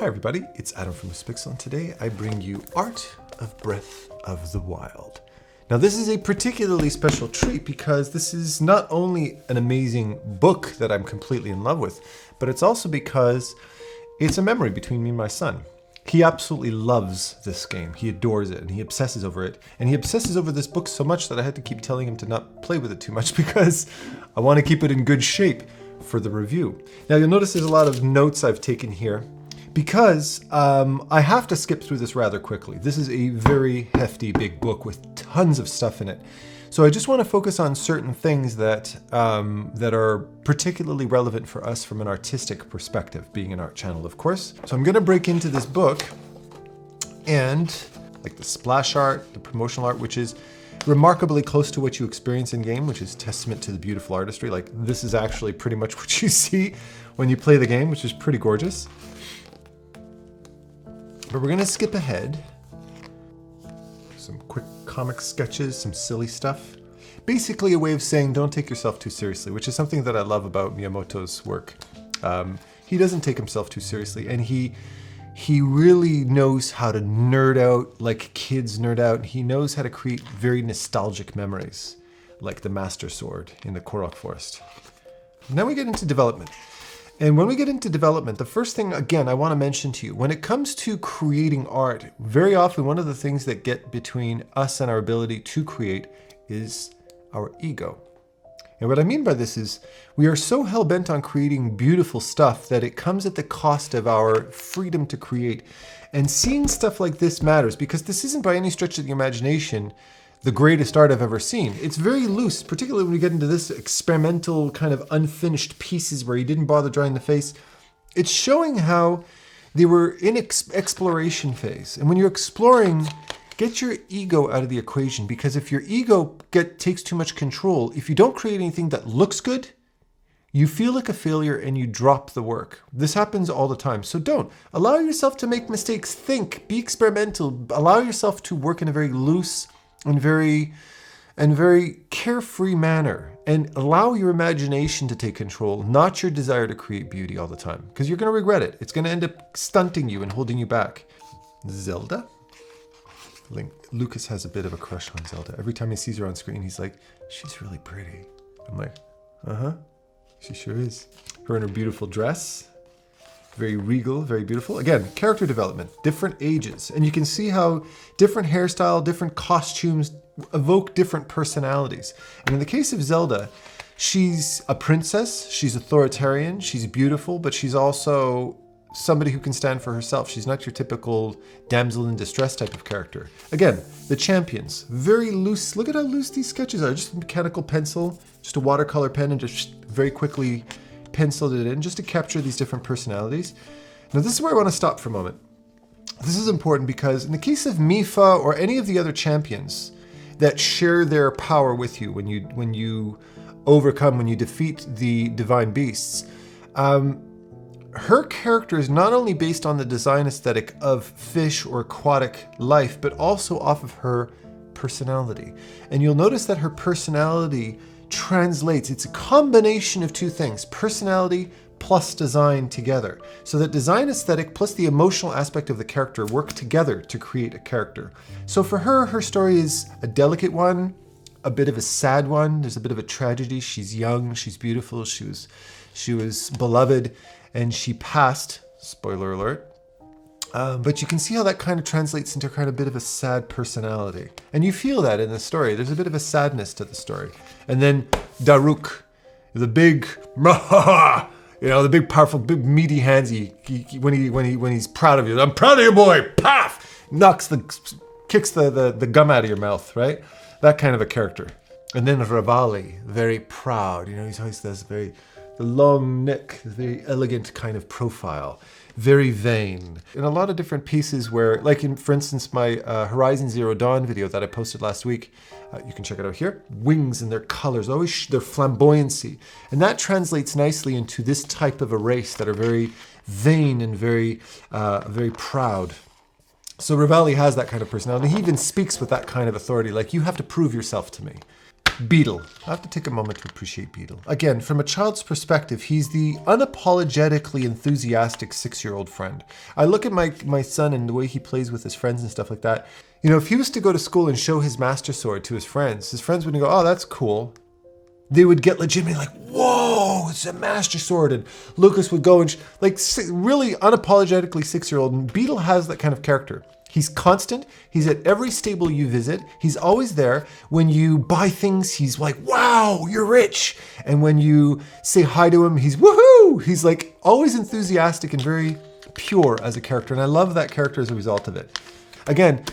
Hi everybody, it's Adam from Spixel, and today I bring you Art of Breath of the Wild. Now this is a particularly special treat because this is not only an amazing book that I'm completely in love with, but it's also because it's a memory between me and my son. He absolutely loves this game. He adores it and he obsesses over it. And he obsesses over this book so much that I had to keep telling him to not play with it too much because I want to keep it in good shape for the review. Now you'll notice there's a lot of notes I've taken here because I have to skip through this rather quickly. This is a very hefty big book with tons of stuff in it. So I just want to focus on certain things that are particularly relevant for us from an artistic perspective, being an art channel, of course. So I'm going to break into this book and like the splash art, the promotional art, which is remarkably close to what you experience in game, which is testament to the beautiful artistry. Like this is actually pretty much what you see when you play the game, which is pretty gorgeous. But we're going to skip ahead. Some quick comic sketches, some silly stuff. Basically a way of saying don't take yourself too seriously, which is something that I love about Miyamoto's work. He doesn't take himself too seriously, and he really knows how to nerd out like kids nerd out. He knows how to create very nostalgic memories, like the Master Sword in the Korok Forest. Now we get into development. And when we get into development, the first thing, again, I want to mention to you, when it comes to creating art, very often one of the things that get between us and our ability to create is our ego. And what I mean by this is we are so hell-bent on creating beautiful stuff that it comes at the cost of our freedom to create. And seeing stuff like this matters because this isn't by any stretch of the imagination the greatest art I've ever seen. It's very loose, particularly when we get into this experimental kind of unfinished pieces where he didn't bother drawing the face. It's showing how they were in exploration phase. And when you're exploring, get your ego out of the equation, because if your ego takes too much control, if you don't create anything that looks good, you feel like a failure and you drop the work. This happens all the time. So don't. Allow yourself to make mistakes. Think. Be experimental. Allow yourself to work in a very loose and very carefree manner, and allow your imagination to take control, not your desire to create beauty all the time, because you're going to regret it. It's going to end up stunting you and holding you back. Zelda? Lucas has a bit of a crush on Zelda. Every time he sees her on screen, he's like, she's really pretty. I'm like, uh-huh, she sure is. Her in her beautiful dress. Very regal, very beautiful. Again, character development, different ages. And you can see how different hairstyle, different costumes evoke different personalities. And in the case of Zelda, she's a princess, she's authoritarian, she's beautiful, but she's also somebody who can stand for herself. She's not your typical damsel in distress type of character. Again, the champions, very loose. Look at how loose these sketches are. Just a mechanical pencil, just a watercolor pen, and just very quickly penciled it in just to capture these different personalities. Now this is where I want to stop for a moment. This is important because in the case of Mifa or any of the other champions that share their power with you when you defeat the divine beasts, her character is not only based on the design aesthetic of fish or aquatic life, but also off of her personality. And you'll notice that her personality translates. It's a combination of two things, personality plus design together. So that design aesthetic plus the emotional aspect of the character work together to create a character. So for her, her story is a delicate one, a bit of a sad one. There's a bit of a tragedy. She's young, she's beautiful, she was beloved, and she passed, spoiler alert. But you can see how that kind of translates into kind of a bit of a sad personality. And you feel that in the story. There's a bit of a sadness to the story. And then Daruk, the big, the big powerful, big meaty hands, when he's proud of you. I'm proud of you, boy, paf! Kicks the gum out of your mouth, right? That kind of a character. And then Ravalli, very proud. He's always the long neck, very elegant kind of profile. Very vain. In a lot of different pieces where, like for instance, my Horizon Zero Dawn video that I posted last week, you can check it out here. Wings and their colors, always their flamboyancy. And that translates nicely into this type of a race that are very vain and very proud. So Ravalli has that kind of personality. He even speaks with that kind of authority, like, you have to prove yourself to me. Beetle. I have to take a moment to appreciate Beetle. Again, from a child's perspective, he's the unapologetically enthusiastic 6-year-old friend. I look at my son and the way he plays with his friends and stuff like that. You know, if he was to go to school and show his master sword to his friends wouldn't go, oh, that's cool. They would get legitimately like, whoa, it's a master sword. And Lucas would go and really unapologetically 6-year-old. And Beetle has that kind of character. He's constant. He's at every stable you visit. He's always there. When you buy things, he's like, wow, you're rich. And when you say hi to him, he's woohoo. He's like always enthusiastic and very pure as a character. And I love that character as a result of it. Again,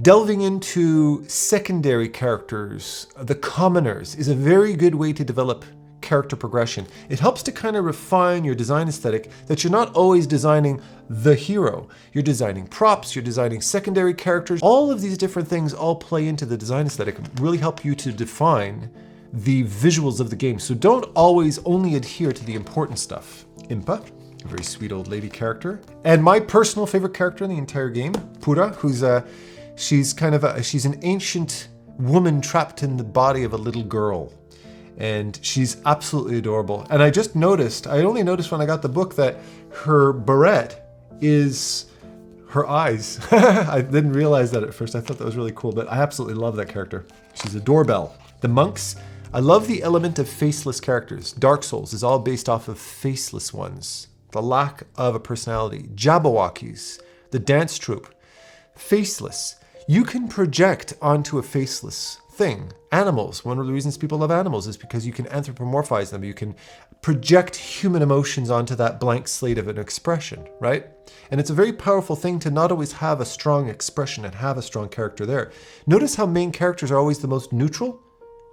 delving into secondary characters, the commoners, is a very good way to develop character progression. It helps to kind of refine your design aesthetic, that you're not always designing the hero. You're designing props, you're designing secondary characters. All of these different things all play into the design aesthetic and really help you to define the visuals of the game. So don't always only adhere to the important stuff. Impa, a very sweet old lady character. And my personal favorite character in the entire game, Pura, who's she's an ancient woman trapped in the body of a little girl. And she's absolutely adorable. And I only noticed when I got the book that her barrette is her eyes. I didn't realize that at first. I thought that was really cool, but I absolutely love that character. She's a doorbell. The monks, I love the element of faceless characters. Dark Souls is all based off of faceless ones. The lack of a personality. Jabberwockies, the dance troupe, faceless. You can project onto a faceless thing. Animals, one of the reasons people love animals is because you can anthropomorphize them. You can project human emotions onto that blank slate of an expression, right? And it's a very powerful thing to not always have a strong expression and have a strong character there. Notice how main characters are always the most neutral.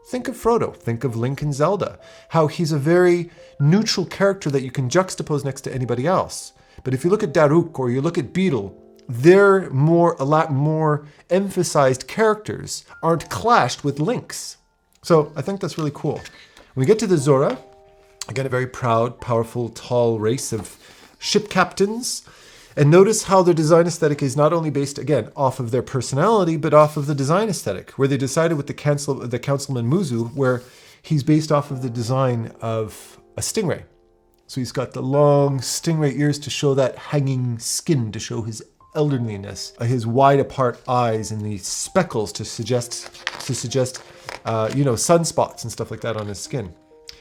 Think of Frodo, think of Link in Zelda, how he's a very neutral character that you can juxtapose next to anybody else. But if you look at Daruk or you look at Beetle, they're a lot more emphasized characters, aren't clashed with Link's. So I think that's really cool. When we get to the Zora, again, a very proud, powerful, tall race of ship captains. And notice how their design aesthetic is not only based, again, off of their personality, but off of the design aesthetic, where they decided with the Councilman Muzu, where he's based off of the design of a stingray. So he's got the long stingray ears to show that hanging skin, to show his elderliness, his wide apart eyes and the speckles to suggest sunspots and stuff like that on his skin.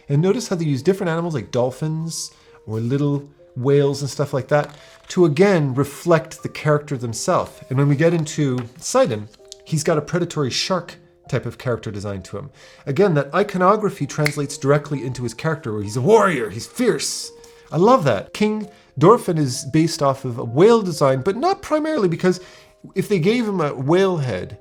And notice how they use different animals like dolphins or little whales and stuff like that to again reflect the character themselves. And when we get into Seitan, he's got a predatory shark type of character design to him. Again, that iconography translates directly into his character, where he's a warrior, he's fierce. I love that. King Dorfin is based off of a whale design, but not primarily, because if they gave him a whale head,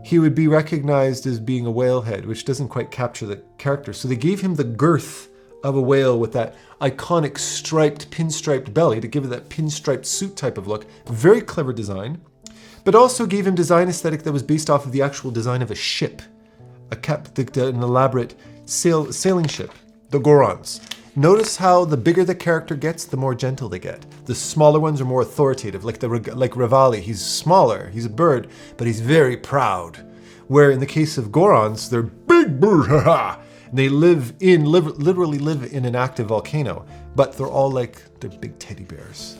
he would be recognized as being a whale head, which doesn't quite capture the character. So they gave him the girth of a whale with that iconic pinstriped belly to give it that pinstriped suit type of look. Very clever design, but also gave him design aesthetic that was based off of the actual design of a ship, an elaborate sailing ship, the Gorons. Notice how the bigger the character gets, the more gentle they get. The smaller ones are more authoritative, like Ravalli. He's smaller, he's a bird, but he's very proud. Where in the case of Gorons, they're big bird, haha. They literally live in an active volcano, but they're all they're big teddy bears,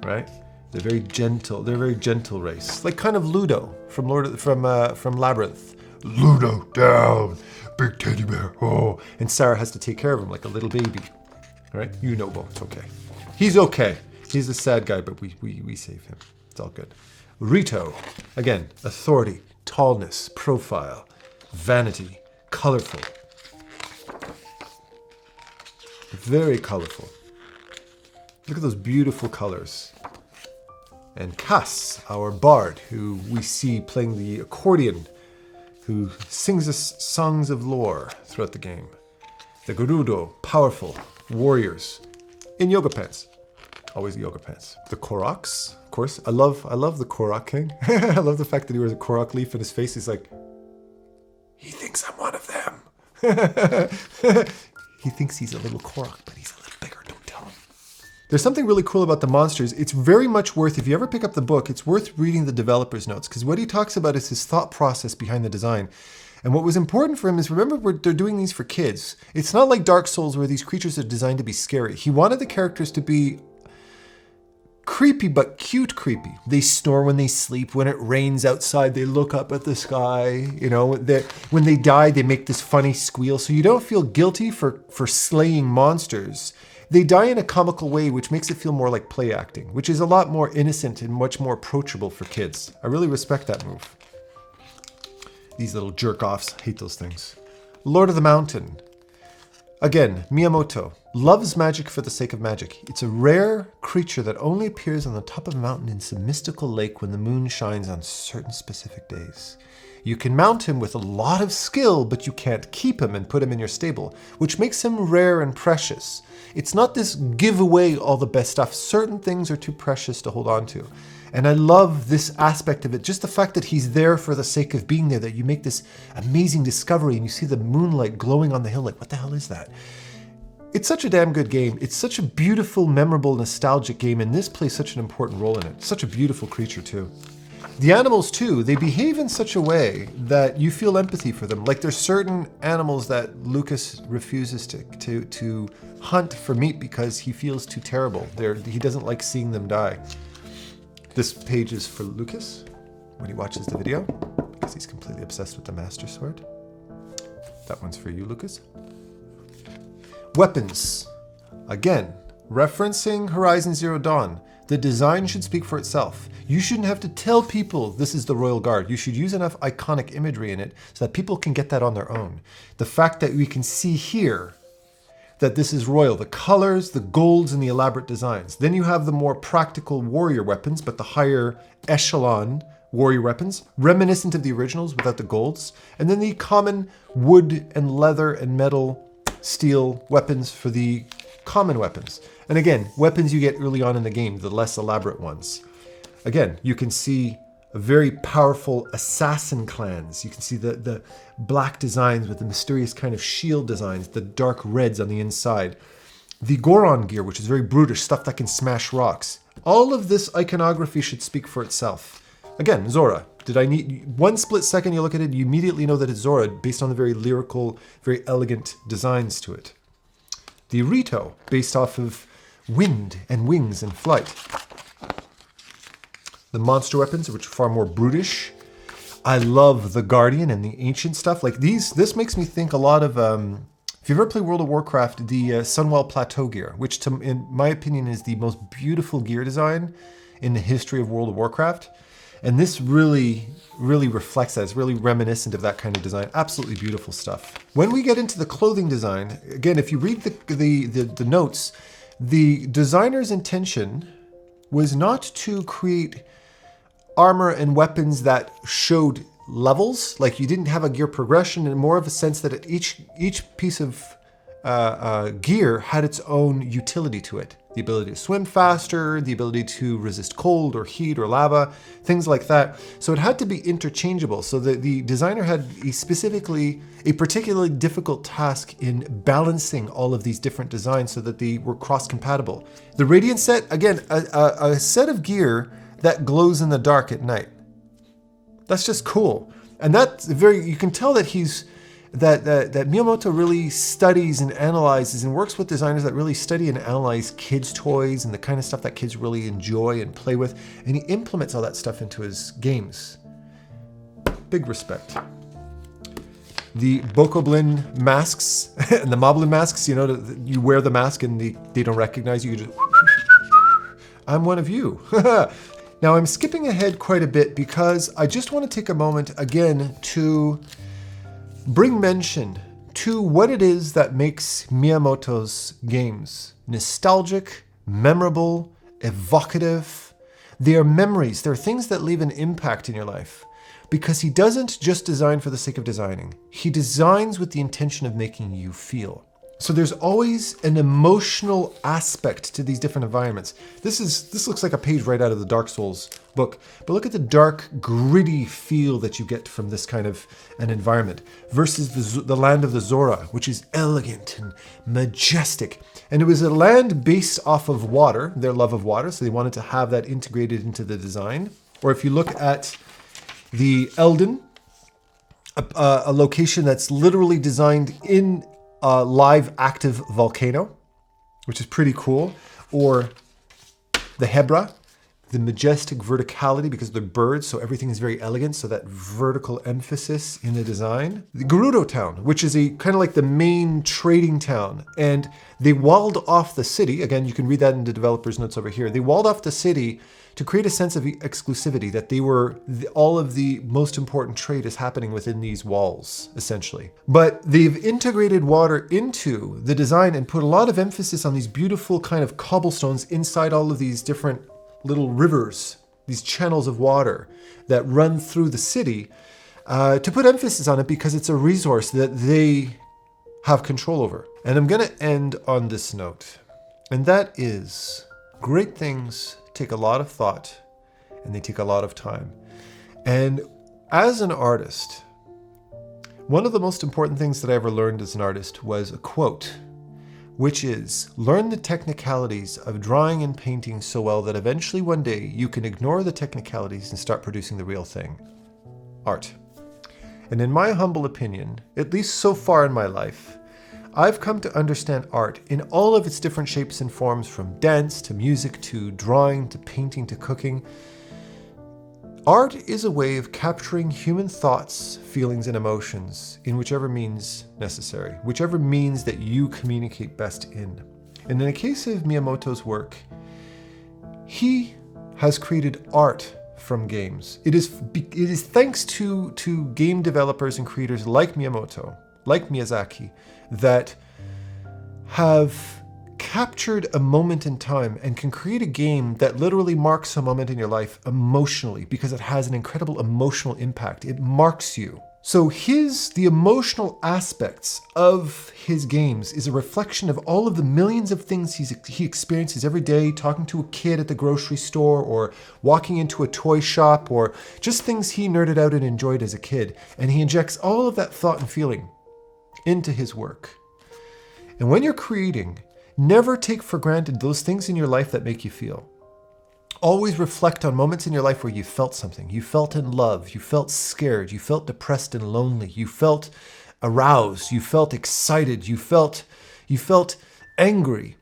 right? They're very gentle. They're a very gentle race, like kind of Ludo from Labyrinth. Ludo down. Big teddy bear, oh. And Sarah has to take care of him like a little baby, right? You know, Bo, it's okay. He's okay. He's a sad guy, but we save him. It's all good. Rito, again, authority, tallness, profile, vanity, colorful. Very colorful. Look at those beautiful colors. And Cass, our bard, who we see playing the accordion, who sings us songs of lore throughout the game. The Gerudo, powerful warriors in yoga pants. Always yoga pants. The Clorox, of course. I love the Korok King. I love the fact that he wears a Korok leaf in his face. He's like, he thinks I'm one of them. He thinks he's a little Korok, but he's a little bigger. Don't tell him. There's something really cool about the monsters. It's very much worth, if you ever pick up the book, it's worth reading the developer's notes, because what he talks about is his thought process behind the design. And what was important for him is, remember, they're doing these for kids. It's not like Dark Souls where these creatures are designed to be scary. He wanted the characters to be creepy, but cute creepy. They snore when they sleep. When it rains outside, they look up at the sky. You know, when they die, they make this funny squeal. So you don't feel guilty for slaying monsters. They die in a comical way, which makes it feel more like play acting, which is a lot more innocent and much more approachable for kids. I really respect that move. These little jerk-offs, hate those things. Lord of the Mountain. Again, Miyamoto loves magic for the sake of magic. It's a rare creature that only appears on the top of a mountain in some mystical lake when the moon shines on certain specific days. You can mount him with a lot of skill, but you can't keep him and put him in your stable, which makes him rare and precious. It's not this give away all the best stuff. Certain things are too precious to hold on to. And I love this aspect of it. Just the fact that he's there for the sake of being there, that you make this amazing discovery and you see the moonlight glowing on the hill. Like, what the hell is that? It's such a damn good game. It's such a beautiful, memorable, nostalgic game. And this plays such an important role in it. Such a beautiful creature too. The animals too, they behave in such a way that you feel empathy for them. Like there's certain animals that Lucas refuses to hunt for meat because he feels too terrible. He doesn't like seeing them die. This page is for Lucas when he watches the video because he's completely obsessed with the Master Sword. That one's for you, Lucas. Weapons. Again, referencing Horizon Zero Dawn. The design should speak for itself. You shouldn't have to tell people this is the Royal Guard. You should use enough iconic imagery in it so that people can get that on their own. The fact that we can see here that this is royal, the colors, the golds, and the elaborate designs. Then you have the more practical warrior weapons, but the higher echelon warrior weapons, reminiscent of the originals without the golds. And then the common wood and leather and metal, steel weapons for the common weapons. And again, weapons you get early on in the game, the less elaborate ones. Again, you can see a very powerful assassin clans. You can see the black designs with the mysterious kind of shield designs, the dark reds on the inside. The Goron gear, which is very brutish, stuff that can smash rocks. All of this iconography should speak for itself. Again, Zora. Did I need one split second you look at it, you immediately know that it's Zora based on the very lyrical, very elegant designs to it. The Rito, based off of wind and wings and flight. The monster weapons, which are far more brutish. I love the Guardian and the ancient stuff. Like these, this makes me think a lot of, if you've ever played World of Warcraft, the Sunwell Plateau gear, which in my opinion is the most beautiful gear design in the history of World of Warcraft. And this really, really reflects that. It's really reminiscent of that kind of design. Absolutely beautiful stuff. When we get into the clothing design, again, if you read the notes, the designer's intention was not to create armor and weapons that showed levels. Like you didn't have a gear progression, and more of a sense that each piece of gear had its own utility to it. The ability to swim faster, the ability to resist cold or heat or lava, things like that. So it had to be interchangeable. So the designer had a particularly difficult task in balancing all of these different designs so that they were cross-compatible. The Radiant set, again, a set of gear that glows in the dark at night. That's just cool. And that's you can tell that that Miyamoto really studies and analyzes and works with designers that really study and analyze kids' toys and the kind of stuff that kids really enjoy and play with. And he implements all that stuff into his games. Big respect. The Bokoblin masks and the Moblin masks, you know, you wear the mask and they don't recognize you. You just, I'm one of you. Now I'm skipping ahead quite a bit because I just want to take a moment again to bring mention to what it is that makes Miyamoto's games nostalgic, memorable, evocative. They are memories. They're things that leave an impact in your life because he doesn't just design for the sake of designing. He designs with the intention of making you feel. So there's always an emotional aspect to these different environments. This looks like a page right out of the Dark Souls book, but look at the dark, gritty feel that you get from this kind of an environment versus the land of the Zora, which is elegant and majestic. And it was a land based off of water, their love of water, so they wanted to have that integrated into the design. Or if you look at the Elden, a location that's literally designed in a live active volcano, which is pretty cool. Or the Hebra, the majestic verticality because they're birds, so everything is very elegant, so that vertical emphasis in the design. The Gerudo Town, which is a kind of like the main trading town, and they walled off the city. Again, you can read that in the developer's notes over here. They walled off the city to create a sense of exclusivity, that they were, all of the most important trade is happening within these walls, essentially. But they've integrated water into the design and put a lot of emphasis on these beautiful kind of cobblestones inside all of these different little rivers, these channels of water that run through the city, to put emphasis on it because it's a resource that they have control over. And I'm going to end on this note, and that is, great things take a lot of thought and they take a lot of time. And as an artist, one of the most important things that I ever learned as an artist was a quote, which is, learn the technicalities of drawing and painting so well that eventually one day you can ignore the technicalities and start producing the real thing, art. And in my humble opinion, at least so far in my life, I've come to understand art in all of its different shapes and forms, from dance to music to drawing to painting to cooking. Art is a way of capturing human thoughts, feelings, and emotions in whichever means necessary, whichever means that you communicate best in. And in the case of Miyamoto's work, he has created art from games. It is thanks to game developers and creators like Miyamoto, like Miyazaki, that have captured a moment in time and can create a game that literally marks a moment in your life emotionally because it has an incredible emotional impact. It marks you. So the emotional aspects of his games is a reflection of all of the millions of things he experiences every day, talking to a kid at the grocery store or walking into a toy shop, or just things he nerded out and enjoyed as a kid. And he injects all of that thought and feeling into his work. And when you're creating, never take for granted those things in your life that make you feel. Always reflect on moments in your life where you felt something. You felt in love, you felt scared, you felt depressed and lonely, you felt aroused, you felt excited, you felt angry.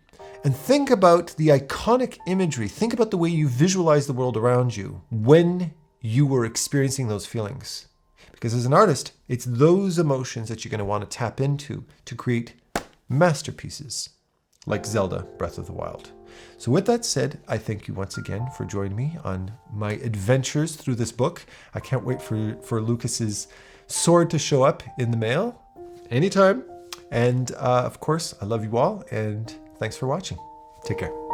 And think about the iconic imagery. Think about the way you visualize the world around you when you were experiencing those feelings. Because as an artist, it's those emotions that you're going to want to tap into to create masterpieces like Zelda Breath of the Wild. So with that said, I thank you once again for joining me on my adventures through this book. I can't wait for Lucas's sword to show up in the mail anytime. And of course, I love you all, and thanks for watching. Take care.